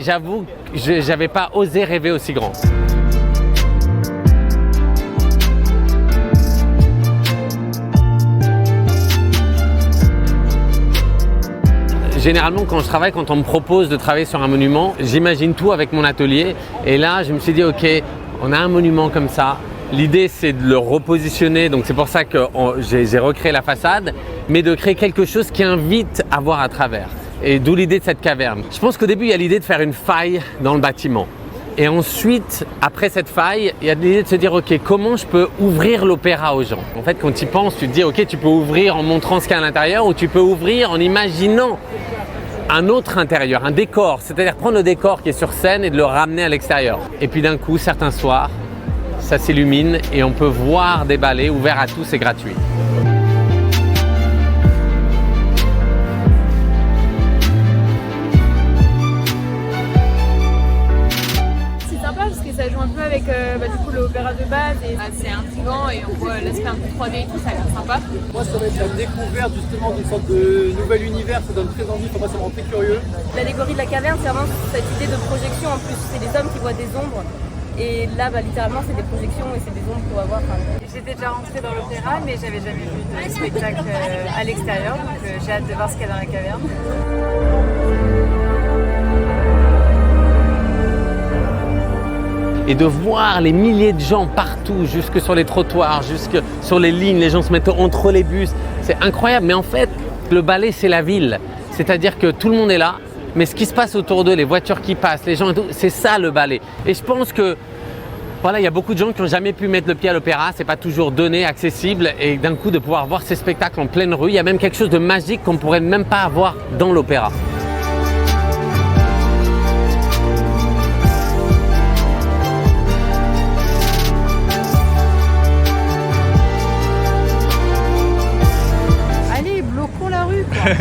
j'avoue que je n'avais pas osé rêver aussi grand. Généralement, quand on me propose de travailler sur un monument, j'imagine tout avec mon atelier. Et là, je me suis dit, ok, on a un monument comme ça. L'idée, c'est de le repositionner. Donc, c'est pour ça que j'ai recréé la façade, mais de créer quelque chose qui invite à voir à travers. Et d'où l'idée de cette caverne. Je pense qu'au début, il y a l'idée de faire une faille dans le bâtiment. Et ensuite, après cette faille, il y a l'idée de se dire, ok, comment je peux ouvrir l'opéra aux gens? En fait, quand tu y penses, tu te dis, ok, tu peux ouvrir en montrant ce qu'il y a à l'intérieur ou tu peux ouvrir en imaginant un autre intérieur, un décor, c'est-à-dire prendre le décor qui est sur scène et de le ramener à l'extérieur. Et puis d'un coup, certains soirs, ça s'illumine et on peut voir des ballets ouverts à tous et gratuits. C'est sympa parce que ça joue un peu avec du coup l'opéra de base et c'est intriguant et on voit l'aspect un peu 3D et tout, ça a l'air sympa. Moi, ça va être la découverte justement d'une sorte de nouvel univers, ça donne très envie, pour moi ça me rend très curieux. L'allégorie de la caverne, c'est vraiment cette idée de projection en plus, c'est des hommes qui voient des ombres. Et là, littéralement, c'est des projections et c'est des ombres qu'on va voir. J'étais déjà rentrée dans l'opéra, mais j'avais jamais vu de spectacle à l'extérieur, donc j'ai hâte de voir ce qu'il y a dans la caverne. Et de voir les milliers de gens partout, jusque sur les trottoirs, jusque sur les lignes, les gens se mettent entre les bus, c'est incroyable. Mais en fait, le ballet, c'est la ville. C'est-à-dire que tout le monde est là, mais ce qui se passe autour d'eux, les voitures qui passent, les gens et tout, c'est ça le ballet. Et je pense que voilà, il y a beaucoup de gens qui n'ont jamais pu mettre le pied à l'opéra, c'est pas toujours donné, accessible, et d'un coup de pouvoir voir ces spectacles en pleine rue, il y a même quelque chose de magique qu'on ne pourrait même pas avoir dans l'opéra. Allez, bloquons la rue quoi.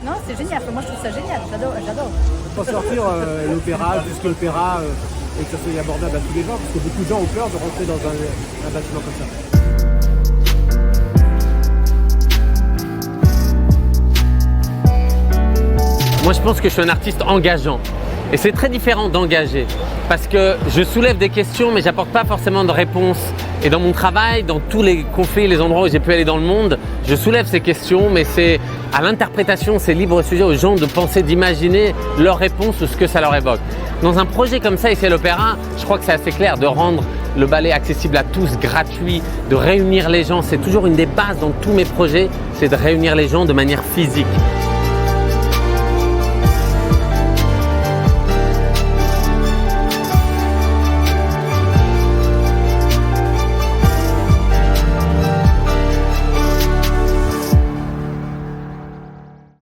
Non, c'est génial, moi je trouve ça génial, j'adore. Pour sortir l'opéra, jusque l'opéra, et que ça soit abordable à tous les gens, parce que beaucoup de gens ont peur de rentrer dans un bâtiment comme ça. Moi, je pense que je suis un artiste engageant. Et c'est très différent d'engager. Parce que je soulève des questions, mais j'apporte pas forcément de réponses. Et dans mon travail, dans tous les conflits, les endroits où j'ai pu aller dans le monde, je soulève ces questions, mais c'est à l'interprétation, c'est libre sujet aux gens de penser, d'imaginer leurs réponses ou ce que ça leur évoque. Dans un projet comme ça, ici à l'Opéra, je crois que c'est assez clair de rendre le ballet accessible à tous, gratuit, de réunir les gens. C'est toujours une des bases dans tous mes projets, c'est de réunir les gens de manière physique.